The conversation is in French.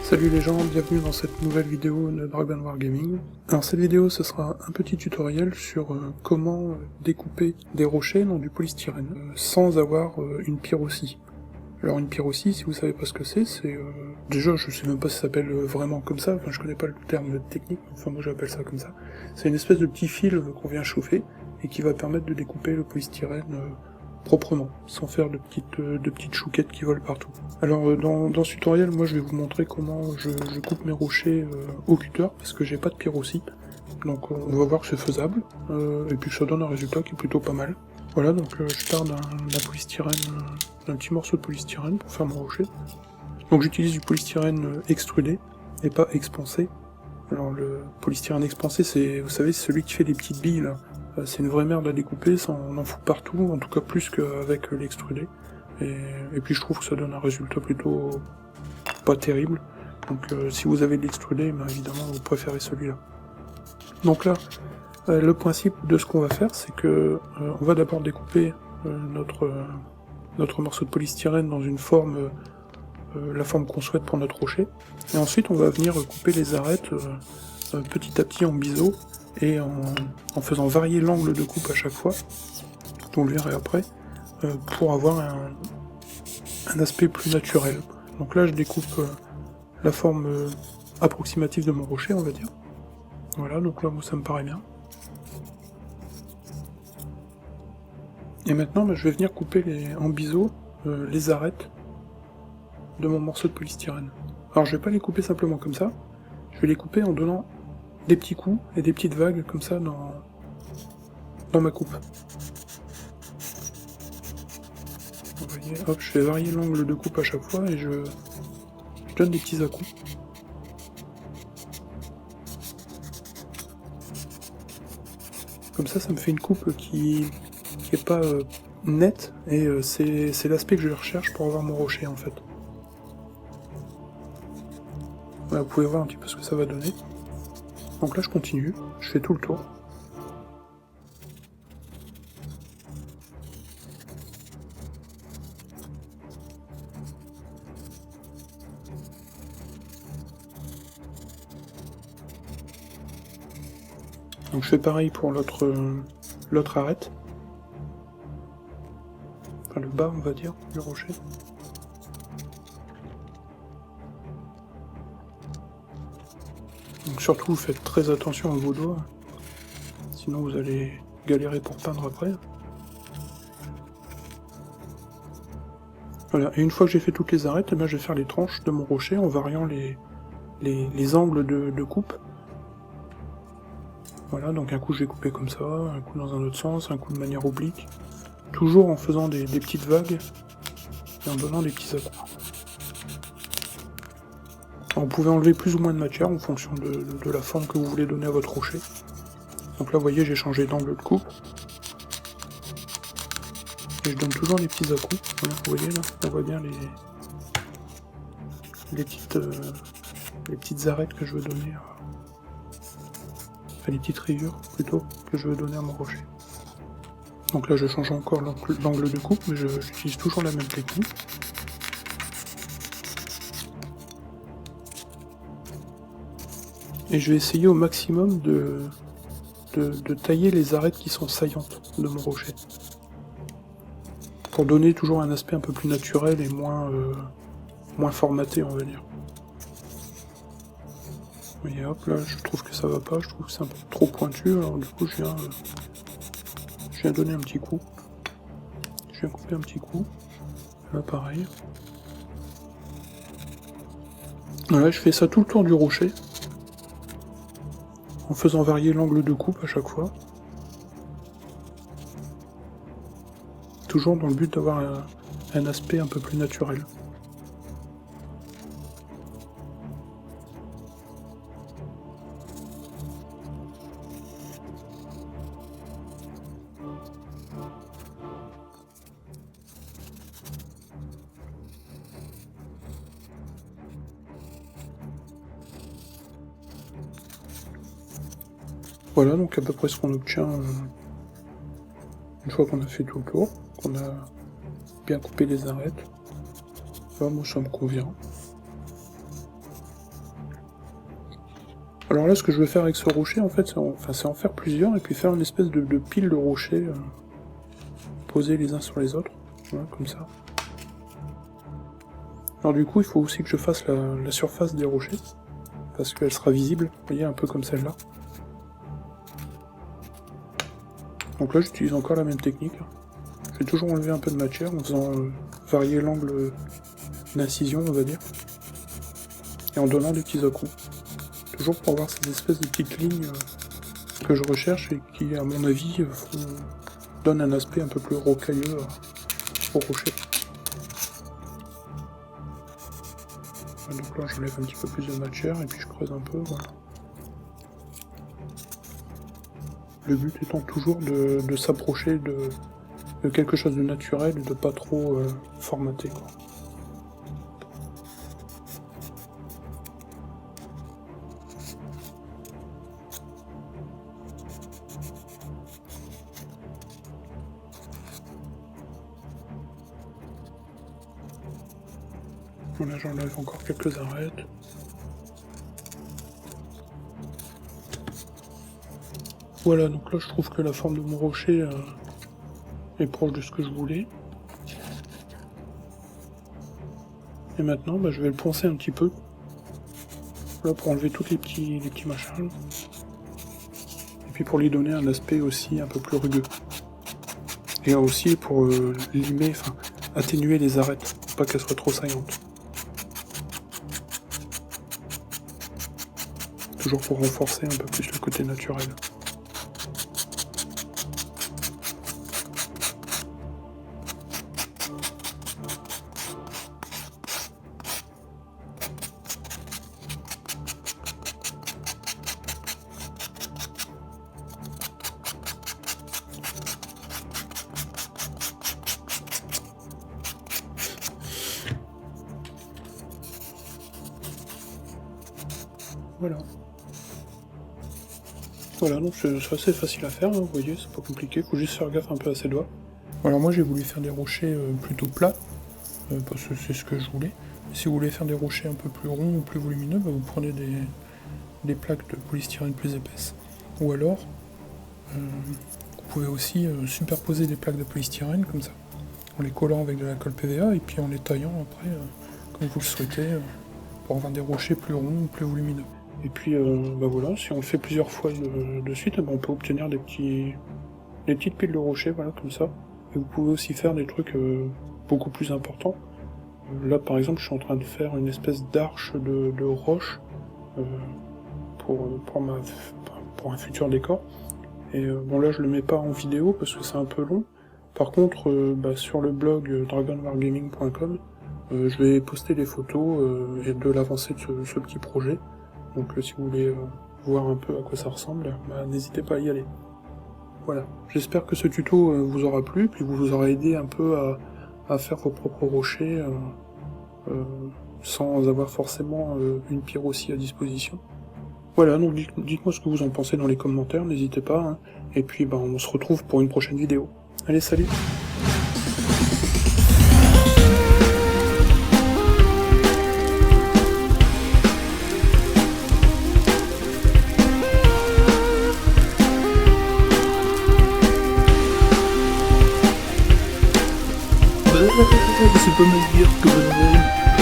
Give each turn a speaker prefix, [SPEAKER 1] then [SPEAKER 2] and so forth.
[SPEAKER 1] Salut les gens, bienvenue dans cette nouvelle vidéo de Dragon War Gaming. Alors cette vidéo ce sera un petit tutoriel sur comment découper des rochets dans du polystyrène sans avoir une pyrrhossie. Alors une pyrrhossie, si vous savez pas ce que c'est, déjà je sais même pas si ça s'appelle vraiment comme ça, enfin je connais pas le terme technique, enfin moi j'appelle ça comme ça. C'est une espèce de petit fil qu'on vient chauffer et qui va permettre de découper le polystyrène proprement, sans faire de petites chouquettes qui volent partout. Alors dans ce tutoriel, moi je vais vous montrer comment je coupe mes rochers au cutter, parce que j'ai pas de pyrrhossie, donc on va voir que c'est faisable, et puis ça donne un résultat qui est plutôt pas mal. Voilà, donc je pars d'un polystyrène, d'un petit morceau de polystyrène pour faire mon rocher. Donc j'utilise du polystyrène extrudé, et pas expansé. Alors le polystyrène expansé, c'est, vous savez, c'est celui qui fait des petites billes là. C'est une vraie merde à découper, ça on en fout partout, en tout cas plus qu'avec l'extrudé. Et puis je trouve que ça donne un résultat plutôt pas terrible. Donc si vous avez de l'extrudé, ben, évidemment vous préférez celui-là. Donc là, le principe de ce qu'on va faire, c'est que on va d'abord découper notre morceau de polystyrène dans une forme, la forme qu'on souhaite pour notre rocher. Et ensuite on va venir couper les arêtes petit à petit en biseau, et en faisant varier l'angle de coupe à chaque fois, on le verra après, pour avoir un aspect plus naturel. Donc là je découpe la forme approximative de mon rocher, on va dire. Voilà, donc là moi ça me paraît bien. Et maintenant je vais venir couper en biseau les arêtes de mon morceau de polystyrène. Alors je vais pas les couper simplement comme ça, je vais les couper en donnant des petits coups et des petites vagues comme ça dans ma coupe. Vous voyez, hop, je fais varier l'angle de coupe à chaque fois et je donne des petits à-coups. Comme ça me fait une coupe qui est pas nette, et c'est l'aspect que je recherche pour avoir mon rocher en fait. Voilà, vous pouvez voir un petit peu ce que ça va donner. Donc là je continue, je fais tout le tour. Donc je fais pareil pour l'autre arête. Enfin le bas on va dire, du rocher. Donc surtout faites très attention à vos doigts, sinon vous allez galérer pour peindre après. Voilà, et une fois que j'ai fait toutes les arêtes, eh bien, je vais faire les tranches de mon rocher en variant les angles de coupe. Voilà, donc un coup je vais couper comme ça, un coup dans un autre sens, un coup de manière oblique, toujours en faisant des petites vagues et en donnant des petits à-coups. Vous pouvez enlever plus ou moins de matière en fonction de la forme que vous voulez donner à votre rocher. Donc là vous voyez j'ai changé d'angle de coupe. Et je donne toujours des petits à-coups. Voilà, vous voyez là, on voit bien les petites arêtes que je veux donner enfin les petites rayures plutôt que je veux donner à mon rocher. Donc là je change encore l'angle de coupe, mais j'utilise toujours la même technique. Et je vais essayer au maximum de tailler les arêtes qui sont saillantes de mon rocher. Pour donner toujours un aspect un peu plus naturel et moins formaté, on va dire. Vous voyez, hop, là je trouve que ça va pas, je trouve que c'est un peu trop pointu, alors du coup je viens donner un petit coup. Je viens couper un petit coup. Là pareil. Voilà, je fais ça tout le tour du rocher, en faisant varier l'angle de coupe à chaque fois. Toujours dans le but d'avoir un aspect un peu plus naturel. Voilà donc à peu près ce qu'on obtient une fois qu'on a fait tout le tour, qu'on a bien coupé les arêtes. Voilà, moi ça me convient. Alors là ce que je veux faire avec ce rocher en fait, c'est en faire plusieurs et puis faire une espèce de pile de rochers posés les uns sur les autres, voilà, comme ça. Alors du coup il faut aussi que je fasse la surface des rochers, parce qu'elle sera visible, vous voyez, un peu comme celle-là. Donc là j'utilise encore la même technique. Je vais toujours enlever un peu de matière en faisant varier l'angle d'incision, on va dire, et en donnant des petits accros. Toujours pour avoir ces espèces de petites lignes que je recherche et qui, à mon avis, donnent un aspect un peu plus rocailleux au rocher. Donc là j'enlève un petit peu plus de matière et puis je creuse un peu, voilà. Le but étant toujours de s'approcher de quelque chose de naturel et de pas trop formaté, quoi. Voilà, j'enlève encore quelques arêtes. Voilà, donc là je trouve que la forme de mon rocher est proche de ce que je voulais. Et maintenant, je vais le poncer un petit peu. Là, pour enlever tous les petits machins. Et puis pour lui donner un aspect aussi un peu plus rugueux. Et aussi pour limer, enfin atténuer les arêtes, pour pas qu'elles soient trop saillantes. Toujours pour renforcer un peu plus le côté naturel. Voilà. Voilà, donc c'est assez facile à faire, hein, vous voyez, c'est pas compliqué, faut juste faire gaffe un peu à ses doigts. Alors moi j'ai voulu faire des rochers plutôt plats, parce que c'est ce que je voulais. Si vous voulez faire des rochers un peu plus ronds ou plus volumineux, vous prenez des plaques de polystyrène plus épaisses. Ou alors, vous pouvez aussi superposer des plaques de polystyrène comme ça, en les collant avec de la colle PVA et puis en les taillant après, comme vous le souhaitez, pour avoir des rochers plus ronds ou plus volumineux. Et puis voilà, si on le fait plusieurs fois de suite, on peut obtenir des petites piles de rochers, voilà, comme ça. Et vous pouvez aussi faire des trucs beaucoup plus importants. Là par exemple, je suis en train de faire une espèce d'arche de roche pour un futur décor. Et bon là je le mets pas en vidéo parce que c'est un peu long. Par contre, sur le blog dragonwargaming.com, je vais poster des photos et de l'avancée de ce petit projet. Donc si vous voulez voir un peu à quoi ça ressemble, n'hésitez pas à y aller. Voilà, j'espère que ce tuto vous aura plu, puis vous aura aidé un peu à faire vos propres rochers sans avoir forcément une pierre aussi à disposition. Voilà, donc dites-moi ce que vous en pensez dans les commentaires, n'hésitez pas, hein. Et puis on se retrouve pour une prochaine vidéo. Allez, salut! C'est pas ma dire que